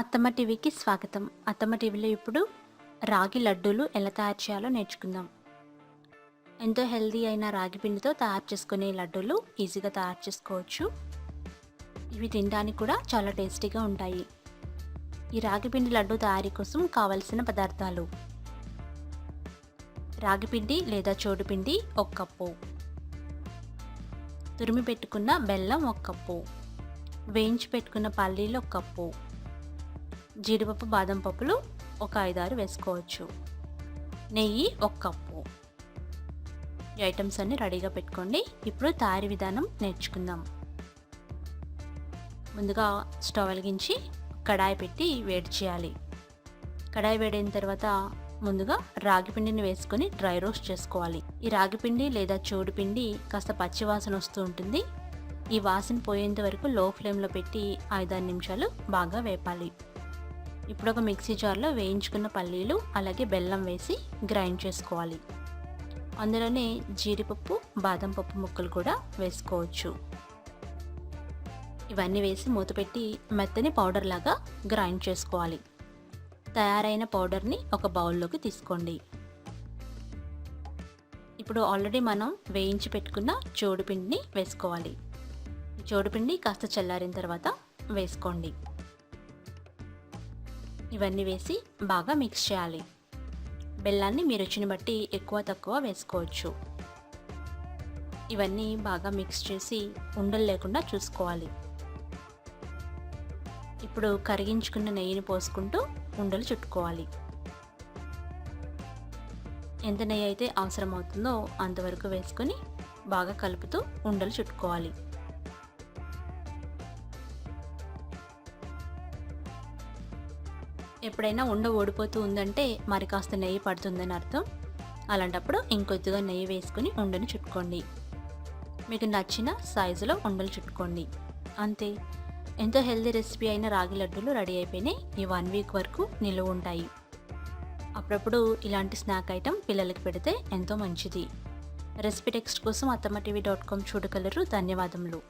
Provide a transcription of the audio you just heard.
అత్తమ్మ టీవీకి స్వాగతం. అత్తమ్మ టీవీలో ఇప్పుడు రాగి లడ్డూలు ఎలా తయారు చేయాలో నేర్చుకుందాం. ఎంతో హెల్తీ అయిన రాగి పిండితో తయారు చేసుకునే లడ్డూలు ఈజీగా తయారు చేసుకోవచ్చు. ఇవి తినడానికి కూడా చాలా టేస్టీగా ఉంటాయి. ఈ రాగి పిండి లడ్డు తయారీ కోసం కావలసిన పదార్థాలు: రాగి పిండి లేదా చోడుపిండి 1 కప్పు, తురిమి పెట్టుకున్న బెల్లం 1 కప్పు, వేయించి పెట్టుకున్న పల్లీలు 1 కప్పు, జీడిపప్పు బాదం పప్పులు ఒక 5-6 వేసుకోవచ్చు, నెయ్యి 1 కప్పు. ఈ ఐటమ్స్ అన్ని రెడీగా పెట్టుకోండి. ఇప్పుడు తయారీ విధానం నేర్చుకుందాం. ముందుగా స్టవ్ వెలిగించి కడాయి పెట్టి వేడి చేయాలి. కడాయి వేడైన తర్వాత ముందుగా రాగి పిండిని వేసుకొని డ్రై రోస్ట్ చేసుకోవాలి. ఈ రాగి పిండి లేదా చోడు పిండి కాస్త పచ్చి వాసన వస్తూ ఉంటుంది. ఈ వాసన పోయేంత వరకు లో ఫ్లేమ్లో పెట్టి 5-6 నిమిషాలు బాగా వేపాలి. ఇప్పుడు ఒక మిక్సీ జార్లో వేయించుకున్న పల్లీలు అలాగే బెల్లం వేసి గ్రైండ్ చేసుకోవాలి. అందులోనే జీడిపప్పు బాదం పప్పు ముక్కలు కూడా వేసుకోవచ్చు. ఇవన్నీ వేసి మూత పెట్టి మెత్తని పౌడర్ లాగా గ్రైండ్ చేసుకోవాలి. తయారైన పౌడర్ని ఒక బౌల్లోకి తీసుకోండి. ఇప్పుడు ఆల్రెడీ మనం వేయించి పెట్టుకున్న చోడుపిండిని వేసుకోవాలి. చోడుపిండి కాస్త చల్లారిన తర్వాత వేసుకోండి. ఇవన్నీ వేసి బాగా మిక్స్ చేయాలి. బెల్లాన్ని మీ రుచిని బట్టి ఎక్కువ తక్కువ వేసుకోవచ్చు. ఇవన్నీ బాగా మిక్స్ చేసి ఉండలు లేకుండా చూసుకోవాలి. ఇప్పుడు కరిగించుకున్న నెయ్యిని పోసుకుంటూ ఉండలు చుట్టుకోవాలి. ఎంత నెయ్యి అయితే అవసరం అవుతుందో అంతవరకు వేసుకొని బాగా కలుపుతూ ఉండలు చుట్టుకోవాలి. ఎప్పుడైనా ఉండ ఓడిపోతూ ఉందంటే మరి కాస్త నెయ్యి పడుతుందని అర్థం. అలాంటప్పుడు ఇంకొద్దిగా నెయ్యి వేసుకుని ఉండని చుట్టుకోండి. మీకు నచ్చిన సైజులో ఉండలు చుట్టుకోండి. అంతే, ఎంతో హెల్తీ రెసిపీ అయిన రాగి లడ్డూలు రెడీ అయిపోయినాయి. ఈ 1 వీక్ వరకు నిలువ ఉంటాయి. అప్పుడప్పుడు ఇలాంటి స్నాక్ ఐటెం పిల్లలకి పెడితే ఎంతో మంచిది. రెసిపీ టెక్స్ట్ కోసం attamaTV.com చూడగలరు. ధన్యవాదములు.